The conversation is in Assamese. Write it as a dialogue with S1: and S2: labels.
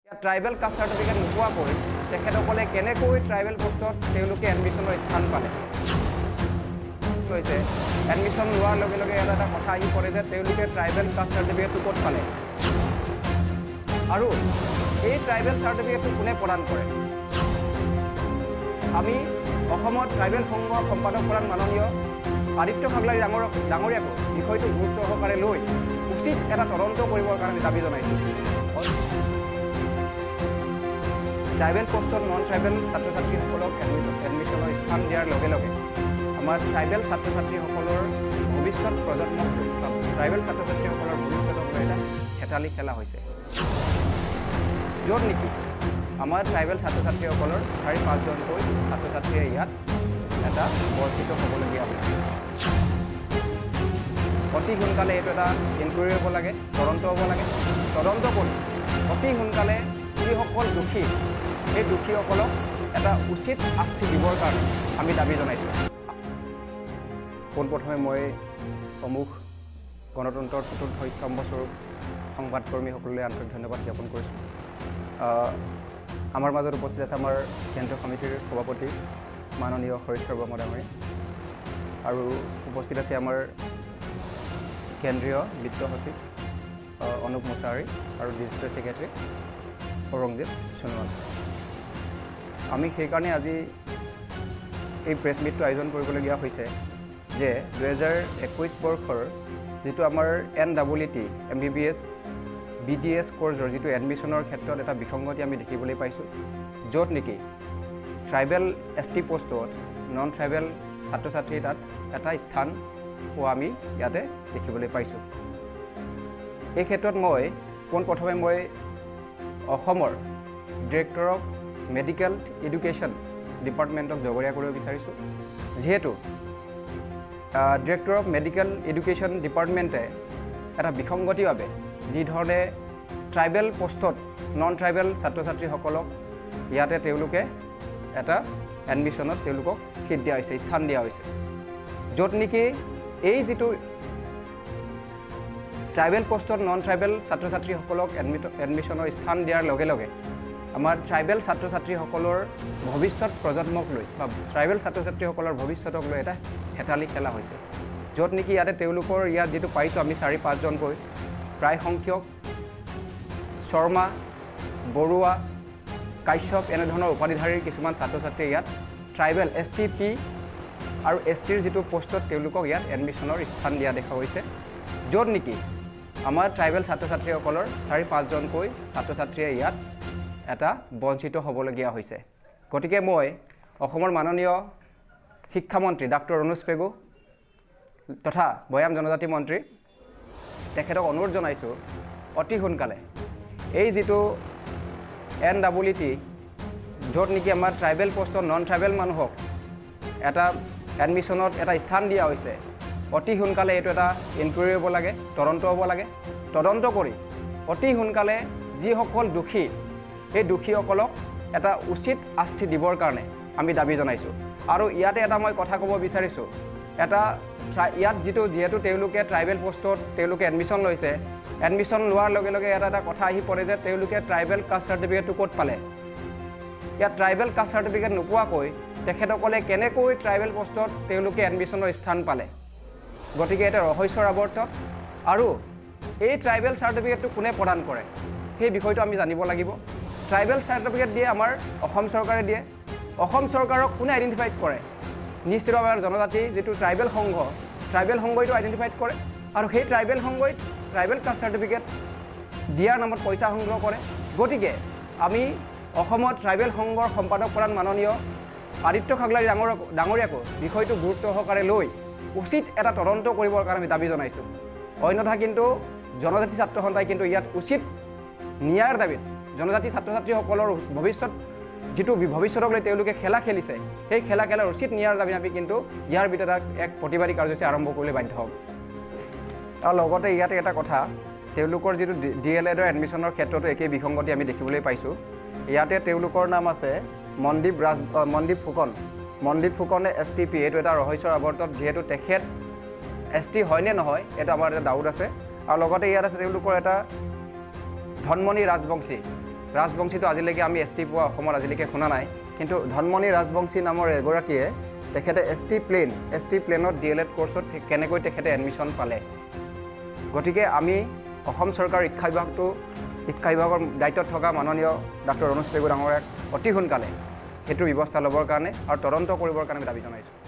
S1: ট্ৰাইবেল কাষ্ট চাৰ্টিফিকেট নোপোৱাকৈ তেখেতসকলে কেনেকৈ ট্ৰাইবেল পোষ্টত তেওঁলোকে এডমিশ্যনৰ স্থান পালে হৈছে এডমিশ্যন লোৱাৰ লগে লগে এটা কথা আহি পৰে যে তেওঁলোকে ট্ৰাইবেল কাষ্ট চাৰ্টিফিকেটটো ক'ত পালে আৰু এই ট্ৰাইবেল চাৰ্টিফিকেটটো কোনে প্ৰদান কৰে আমি অসমৰ ট্ৰাইবেল সংঘৰ সম্পাদক প্ৰধান মাননীয় আদিত্য খাগলাৰী ডাঙৰীয়াকো বিষয়টো গুৰুত্ব সহকাৰে লৈ উচিত এটা তদন্ত কৰিবৰ কাৰণে দাবী জনাইছোঁ ট্ৰাইবেল পোষ্টত নন ট্ৰাইবেল ছাত্ৰ ছাত্ৰীসকলক এডমিশ্যনৰ স্থান দিয়াৰ লগে লগে আমাৰ ট্ৰাইবেল ছাত্ৰ ছাত্ৰীসকলৰ ভৱিষ্যত প্ৰজন্মক ট্ৰাইবেল ছাত্ৰ ছাত্ৰীসকলৰ ভৱিষ্যতক লৈ এটা হেতালি খেলা হৈছে য'ত নেকি আমাৰ ট্ৰাইবেল ছাত্ৰ ছাত্ৰীসকলৰ 4-5জনকৈ ছাত্ৰ ছাত্ৰীয়ে ইয়াত এটা বৰ্ধিত হ'বলগীয়া হৈছে অতি সোনকালে এইটো এটা ইনকুৱাৰী হ'ব লাগে তদন্ত হ'ব লাগে তদন্ত কৰি অতি সোনকালে যিসকল দোষী সেই দোষীসকলক এটা উচিত শাস্তি দিবৰ কাৰণে আমি দাবী জনাইছোঁ পোনপ্ৰথমে মই প্ৰমুখ গণতন্ত্ৰৰ চতুৰ্থ স্তম্ভস্বৰূপ সংবাদকৰ্মীসকললৈ আন্তৰিক ধন্যবাদ জ্ঞাপন কৰিছোঁ আমাৰ মাজত উপস্থিত আছে আমাৰ কেন্দ্ৰীয় সমিতিৰ সভাপতি মাননীয় হৰিশ্বৰ বৰ্মা ডাঙৰীয়া আৰু উপস্থিত আছে আমাৰ কেন্দ্ৰীয় বিত্ত সচিব অনুপ মুছাহাৰী আৰু ডিজিটেল ছেক্ৰেটাৰী ঔৰংজেব সোণোৱাল আমি সেইকাৰণে আজি এই প্ৰেছ মিটটো আয়োজন কৰিবলগীয়া হৈছে যে 2021 বৰ্ষৰ যিটো আমাৰ NEET MBBS BDS কোৰ্ছৰ যিটো এডমিশ্যনৰ ক্ষেত্ৰত এটা বিসংগতি আমি দেখিবলৈ পাইছোঁ য'ত নেকি ট্ৰাইবেল ST পোষ্টত নন ট্ৰাইবেল ছাত্ৰ ছাত্ৰী তাত এটা স্থান পোৱা আমি ইয়াতে দেখিবলৈ পাইছোঁ এই ক্ষেত্ৰত মই পোনপ্ৰথমে মই অসমৰ ডিৰেক্টৰ অফ মেডিকেল এডুকেশ্যন ডিপাৰ্টমেণ্টক জগৰীয়া কৰিব বিচাৰিছোঁ যিহেতু ডিৰেক্টৰ অফ মেডিকেল এডুকেশ্যন ডিপাৰ্টমেণ্টে এটা বিসংগতিৰ বাবে যি ধৰণে ট্ৰাইবেল পোষ্টত নন ট্ৰাইবেল ছাত্ৰ ছাত্ৰীসকলক ইয়াতে তেওঁলোকে এটা এডমিশ্যনত তেওঁলোকক চিট দিয়া হৈছে স্থান দিয়া হৈছে য'ত নেকি এই যিটো ট্ৰাইবেল পোষ্টত নন ট্ৰাইবেল ছাত্ৰ ছাত্ৰীসকলক এডমিশ্যনৰ স্থান দিয়াৰ লগে লগে আমাৰ ট্ৰাইবেল ছাত্ৰ ছাত্ৰীসকলৰ ভৱিষ্যত প্ৰজন্মক লৈ বা ট্ৰাইবেল ছাত্ৰ ছাত্ৰীসকলৰ ভৱিষ্যতক লৈ এটা হেতালি খেলা হৈছে য'ত নেকি ইয়াতে তেওঁলোকৰ ইয়াত যিটো পাইছোঁ আমি 4-5জনকৈ প্ৰায় সংখ্যক শৰ্মা বৰুৱা কাশ্যপ এনেধৰণৰ উপাধিধাৰী কিছুমান ছাত্ৰ ছাত্ৰীয়ে ইয়াত ট্ৰাইবেল STP আৰু STৰ যিটো পোষ্টত তেওঁলোকক ইয়াত এডমিশ্যনৰ স্থান দিয়া দেখা হৈছে য'ত নেকি আমাৰ ট্ৰাইবেল ছাত্ৰ ছাত্ৰীসকলৰ 4-5জনকৈ ছাত্ৰ ছাত্ৰীয়ে ইয়াত এটা বঞ্চিত হ'বলগীয়া হৈছে গতিকে মই অসমৰ মাননীয় শিক্ষামন্ত্ৰী ডক্টৰ অনুজ পেগু তথা বয়াম জনজাতি মন্ত্ৰী তেখেতক অনুৰোধ জনাইছোঁ অতি সোনকালে এই যিটো NEET য'ত নেকি আমাৰ ট্ৰাইবেল পোষ্টত নন ট্ৰাইবেল মানুহক এটা এডমিশ্যনত এটা স্থান দিয়া হৈছে অতি সোনকালে এইটো এটা ইনকুৱাৰী হ'ব লাগে তদন্ত হ'ব লাগে তদন্ত কৰি অতি সোনকালে যিসকল দোষী সেই দোষীসকলক এটা উচিত শাস্তি দিবৰ কাৰণে আমি দাবী জনাইছোঁ আৰু ইয়াতে এটা মই কথা ক'ব বিচাৰিছোঁ এটা ইয়াত যিহেতু তেওঁলোকে ট্ৰাইবেল পোষ্টত তেওঁলোকে এডমিশ্যন লৈছে এডমিশ্যন লোৱাৰ লগে লগে এটা কথা আহি পৰে যে তেওঁলোকে ট্ৰাইবেল কাষ্ট চাৰ্টিফিকেটটো ক'ত পালে ইয়াত ট্ৰাইবেল কাষ্ট চাৰ্টিফিকেট নোপোৱাকৈ তেখেতসকলে কেনেকৈ ট্ৰাইবেল পোষ্টত তেওঁলোকে এডমিশ্যনৰ স্থান পালে গতিকে এটা ৰহস্যৰ আৱৰ্তত আৰু এই ট্ৰাইবেল চাৰ্টিফিকেটটো কোনে প্ৰদান কৰে সেই বিষয়টো আমি জানিব লাগিব ট্ৰাইবেল চাৰ্টিফিকেট দিয়ে আমাৰ অসম চৰকাৰে দিয়ে অসম চৰকাৰক কোনে আইডেণ্টিফাইড কৰে নিশ্চিতভাৱে জনজাতি যিটো ট্ৰাইবেল সংঘইটো আইডেণ্টিফাইড কৰে আৰু সেই ট্ৰাইবেল সংঘই ট্ৰাইবেল কাষ্ট চাৰ্টিফিকেট দিয়াৰ নামত পইচা সংগ্ৰহ কৰে গতিকে আমি অসমত ট্ৰাইবেল সংঘৰ সম্পাদক প্ৰধান মাননীয় আদিত্য খাগলাৰী ডাঙৰীয়াকো বিষয়টো গুৰুত্ব সহকাৰে লৈ উচিত এটা তদন্ত কৰিবৰ কাৰণে আমি দাবী জনাইছোঁ অন্যথা কিন্তু জনজাতি ছাত্ৰ সন্থাই কিন্তু ইয়াত উচিত ন্যায়ৰ দাবীত জনজাতি ছাত্ৰ ছাত্ৰীসকলৰ ভৱিষ্যত যিটো ভৱিষ্যতক লৈ তেওঁলোকে খেলা খেলিছে সেই খেলাৰ উচিত ন্যায়ৰ দাবী আমি কিন্তু ইয়াৰ ভিতৰত এক প্ৰতিবাদী কাৰ্যসূচী আৰম্ভ কৰিবলৈ বাধ্য হ'ম আৰু লগতে ইয়াতে এটা কথা তেওঁলোকৰ যিটো DLEDৰ এডমিশ্যনৰ ক্ষেত্ৰতো একেই বিসংগতি আমি দেখিবলৈ পাইছোঁ ইয়াতে তেওঁলোকৰ নাম আছে মনদীপ ফুকনে STP এইটো এটা ৰহস্যৰ আৱৰ্তত যিহেতু তেখেত ST হয়নে নহয় এইটো আমাৰ এটা ডাউট আছে আৰু লগতে ইয়াত আছে তেওঁলোকৰ এটা ধনমণি ৰাজবংশী ৰাজবংশীটো আজিলৈকে আমি ST পোৱা অসমত আজিলৈকে শুনা নাই কিন্তু ধনমণি ৰাজবংশী নামৰ এগৰাকীয়ে তেখেতে ST প্লেনত DLED কোৰ্চত কেনেকৈ তেখেতে এডমিশ্যন পালে গতিকে আমি অসম চৰকাৰ শিক্ষা বিভাগৰ দায়িত্বত থকা মাননীয় ডক্টৰ অনুজ পেগু ডাঙৰীয়াক অতি সোনকালে সেইটো ব্যৱস্থা ল'বৰ কাৰণে আৰু তদন্ত কৰিবৰ কাৰণে দাবী জনাইছোঁ